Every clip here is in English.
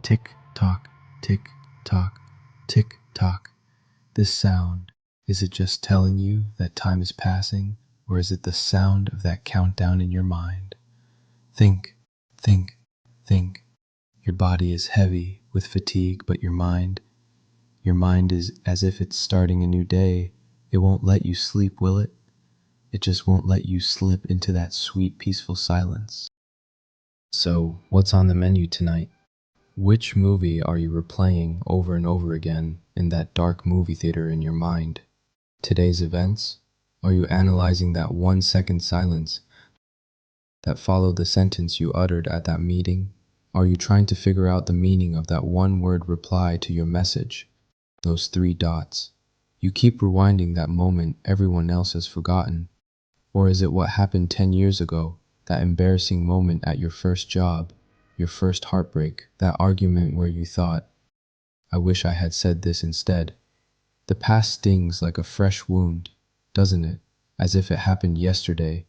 Tick tock, tick tock, tick tock. This sound, is it just telling you that time is passing, or is it the sound of that countdown in your mind? Think, think, think. Your body is heavy with fatigue, but your mind is as if it's starting a new day. It won't let you sleep, will it? It just won't let you slip into that sweet, peaceful silence. So, what's on the menu tonight? Which movie are you replaying over and over again in that dark movie theater in your mind? Today's events? Are you analyzing that 1 second silence that followed the sentence you uttered at that meeting? Are you trying to figure out the meaning of that one word reply to your message? Those 3 dots. You keep rewinding that moment everyone else has forgotten. Or is it what happened 10 years ago, that embarrassing moment at your first job, your first heartbreak, that argument where you thought, I wish I had said this instead? The past stings like a fresh wound, doesn't it? As if it happened yesterday.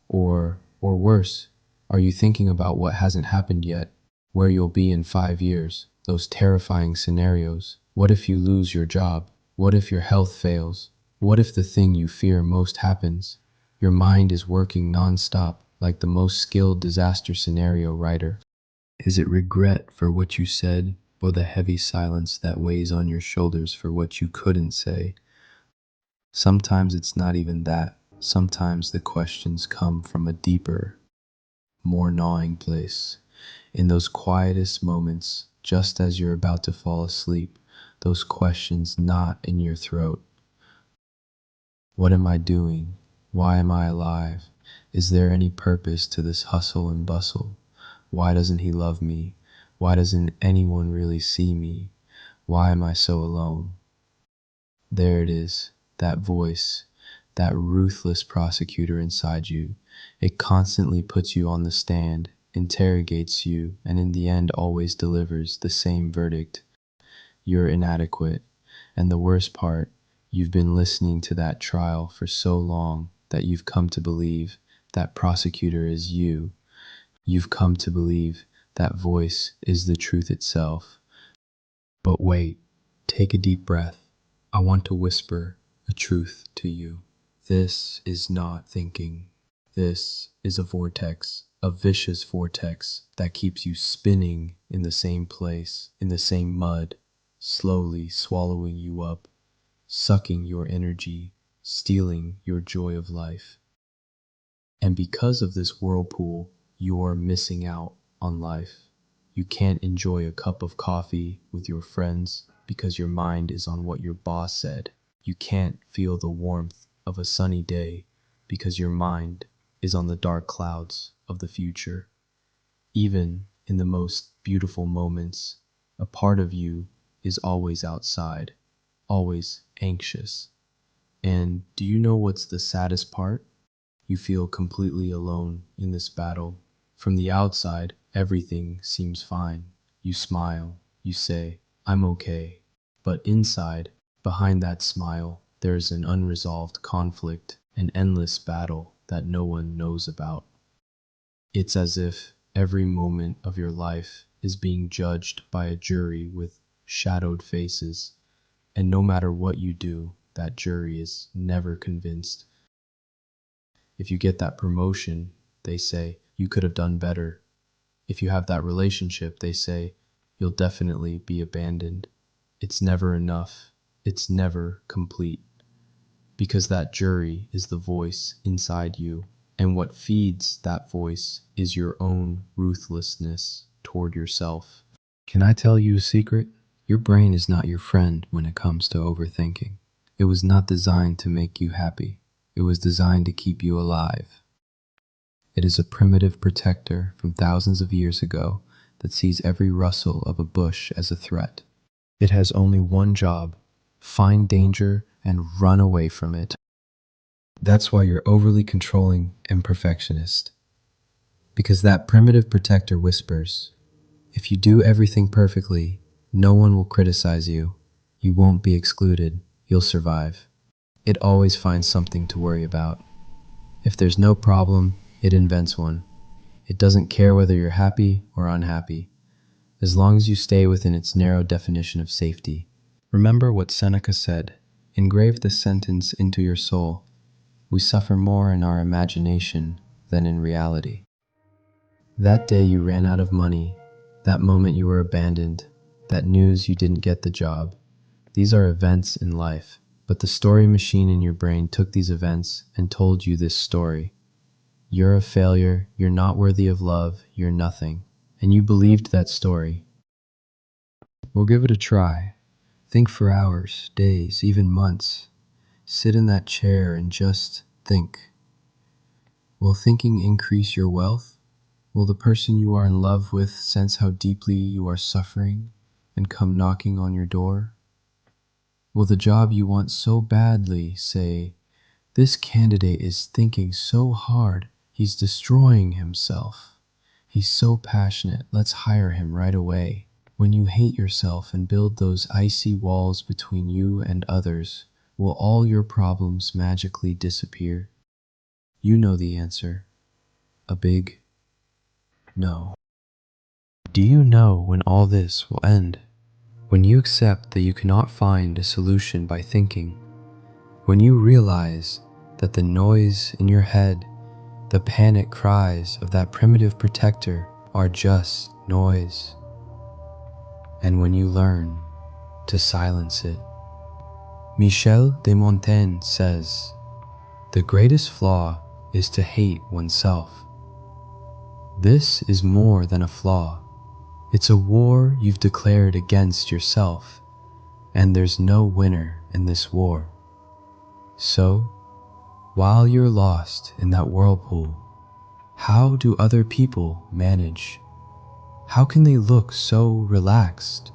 Or worse, are you thinking about what hasn't happened yet? Where you'll be in 5 years? Those terrifying scenarios. What if you lose your job? What if your health fails? What if the thing you fear most happens? Your mind is working non-stop, like the most skilled disaster scenario writer. Is it regret for what you said, or the heavy silence that weighs on your shoulders for what you couldn't say? Sometimes it's not even that. Sometimes the questions come from a deeper, more gnawing place. In those quietest moments, just as you're about to fall asleep, those questions knot in your throat. What am I doing? Why am I alive? Is there any purpose to this hustle and bustle? Why doesn't he love me? Why doesn't anyone really see me? Why am I so alone? There it is, that voice, that ruthless prosecutor inside you. It constantly puts you on the stand, interrogates you, and in the end always delivers the same verdict. You're inadequate. And the worst part, you've been listening to that trial for so long that you've come to believe that prosecutor is you. You've come to believe that voice is the truth itself. But wait, take a deep breath. I want to whisper a truth to you. This is not thinking. This is a vortex, a vicious vortex that keeps you spinning in the same place, in the same mud, slowly swallowing you up, sucking your energy, stealing your joy of life. And because of this whirlpool, you're missing out on life. You can't enjoy a cup of coffee with your friends because your mind is on what your boss said. You can't feel the warmth of a sunny day because your mind is on the dark clouds of the future. Even in the most beautiful moments, a part of you is always outside, always anxious. And do you know what's the saddest part? You feel completely alone in this battle. From the outside, everything seems fine. You smile, you say, I'm okay. But inside, behind that smile, there's an unresolved conflict, an endless battle that no one knows about. It's as if every moment of your life is being judged by a jury with shadowed faces, and no matter what you do, that jury is never convinced. If you get that promotion, they say, you could have done better. If you have that relationship, they say, you'll definitely be abandoned. It's never enough. It's never complete. Because that jury is the voice inside you, and what feeds that voice is your own ruthlessness toward yourself. Can I tell you a secret? Your brain is not your friend when it comes to overthinking. It was not designed to make you happy. It was designed to keep you alive. It is a primitive protector from thousands of years ago that sees every rustle of a bush as a threat. It has only one job: find danger and run away from it. That's why you're overly controlling and perfectionist. Because that primitive protector whispers, if you do everything perfectly, no one will criticize you. You won't be excluded. You'll survive. It always finds something to worry about. If there's no problem, it invents one. It doesn't care whether you're happy or unhappy. as long as you stay within its narrow definition of safety. Remember what Seneca said: engrave this sentence into your soul. We suffer more in our imagination than in reality. That day you ran out of money, that moment you were abandoned, that news you didn't get the job. These are events in life, but the story machine in your brain took these events and told you this story. You're a failure, you're not worthy of love, you're nothing. And you believed that story. Well, give it a try. Think for hours, days, even months. Sit in that chair and just think. Will thinking increase your wealth? Will the person you are in love with sense how deeply you are suffering and come knocking on your door? Will the job you want so badly say, "This candidate is thinking so hard, he's destroying himself. He's so passionate, let's hire him right away"? When you hate yourself and build those icy walls between you and others, will all your problems magically disappear? You know the answer. A big no. Do you know when all this will end? When you accept that you cannot find a solution by thinking. When you realize that the noise in your head, the panic cries of that primitive protector are just noise. And when you learn to silence it. Michel de Montaigne says, "The greatest flaw is to hate oneself." This is more than a flaw. It's a war you've declared against yourself, and there's no winner in this war. So, while you're lost in that whirlpool, how do other people manage? How can they look so relaxed?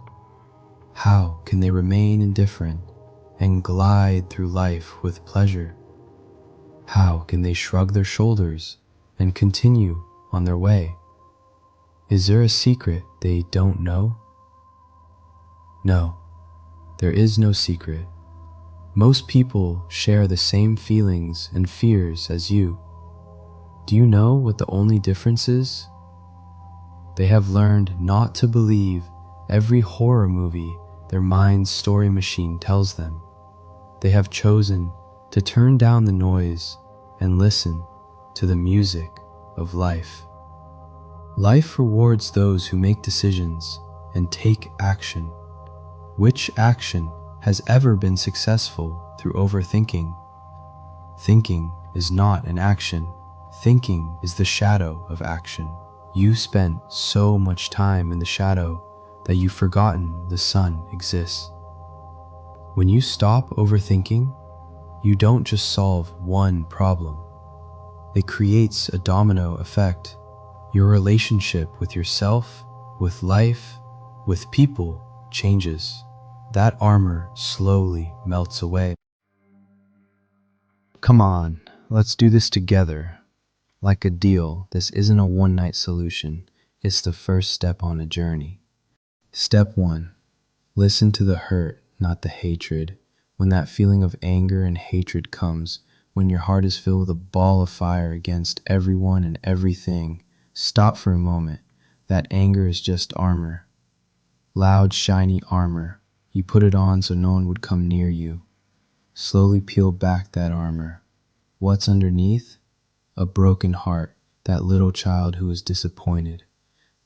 How can they remain indifferent and glide through life with pleasure? How can they shrug their shoulders and continue on their way? Is there a secret they don't know? No, there is no secret. Most people share the same feelings and fears as you. Do you know what the only difference is? They have learned not to believe every horror movie their mind's story machine tells them. They have chosen to turn down the noise and listen to the music of life. Life rewards those who make decisions and take action. Which action has ever been successful through overthinking? Thinking is not an action. Thinking is the shadow of action. You spent so much time in the shadow that you've forgotten the sun exists. When you stop overthinking, you don't just solve one problem. It creates a domino effect. Your relationship with yourself, with life, with people changes. That armor slowly melts away. Come on, let's do this together. Like a deal, this isn't a one-night solution. It's the first step on a journey. Step 1. Listen to the hurt, not the hatred. When that feeling of anger and hatred comes, when your heart is filled with a ball of fire against everyone and everything, stop for a moment. That anger is just armor. Loud, shiny armor. You put it on so no one would come near you. Slowly peel back that armor. What's underneath? A broken heart, that little child who was disappointed,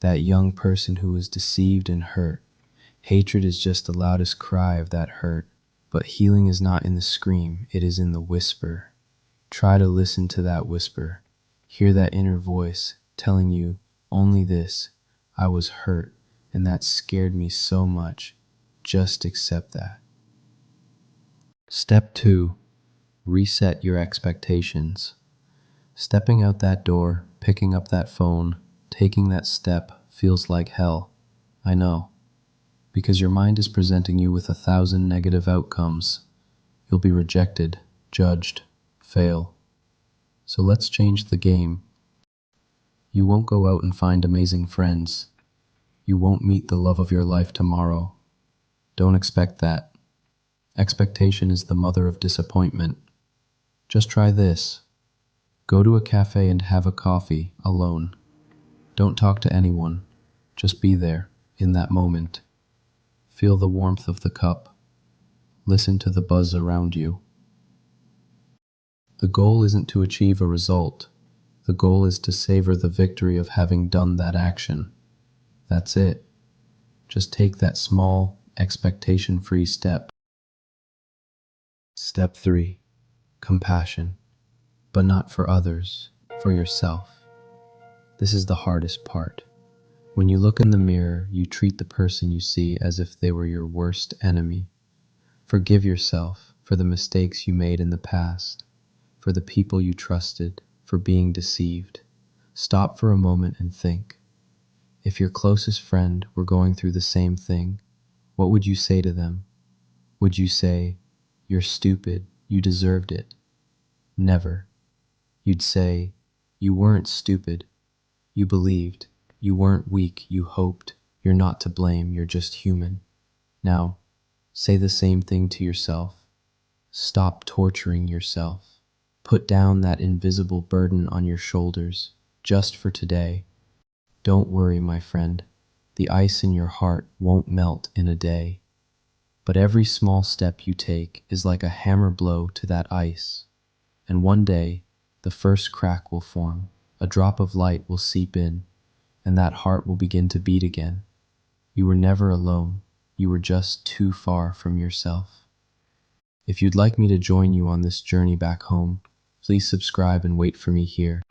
that young person who was deceived and hurt. Hatred is just the loudest cry of that hurt, but healing is not in the scream, it is in the whisper. Try to listen to that whisper. Hear that inner voice telling you only this: I was hurt, and that scared me so much. Just accept that. Step 2. Reset your expectations. Stepping out that door, picking up that phone, taking that step feels like hell. I know. Because your mind is presenting you with 1,000 negative outcomes. You'll be rejected, judged, fail. So let's change the game. You won't go out and find amazing friends. You won't meet the love of your life tomorrow. Don't expect that. Expectation is the mother of disappointment. Just try this. Go to a cafe and have a coffee alone. Don't talk to anyone. Just be there. in that moment. Feel the warmth of the cup. Listen to the buzz around you. The goal isn't to achieve a result. The goal is to savor the victory of having done that action. That's it. Just take that small, expectation-free step. Step 3. Compassion. But not for others, for yourself. This is the hardest part. When you look in the mirror, you treat the person you see as if they were your worst enemy. Forgive yourself for the mistakes you made in the past, for the people you trusted, for being deceived. Stop for a moment and think. If your closest friend were going through the same thing, what would you say to them? Would you say, "You're stupid, you deserved it"? Never. You'd say, "You weren't stupid. You believed. You weren't weak, you hoped. You're not to blame, you're just human." Now, say the same thing to yourself. Stop torturing yourself. Put down that invisible burden on your shoulders, just for today. Don't worry, my friend. The ice in your heart won't melt in a day. But every small step you take is like a hammer blow to that ice. And one day, the first crack will form, a drop of light will seep in, and that heart will begin to beat again. You were never alone. You were just too far from yourself. If you'd like me to join you on this journey back home, please subscribe and wait for me here.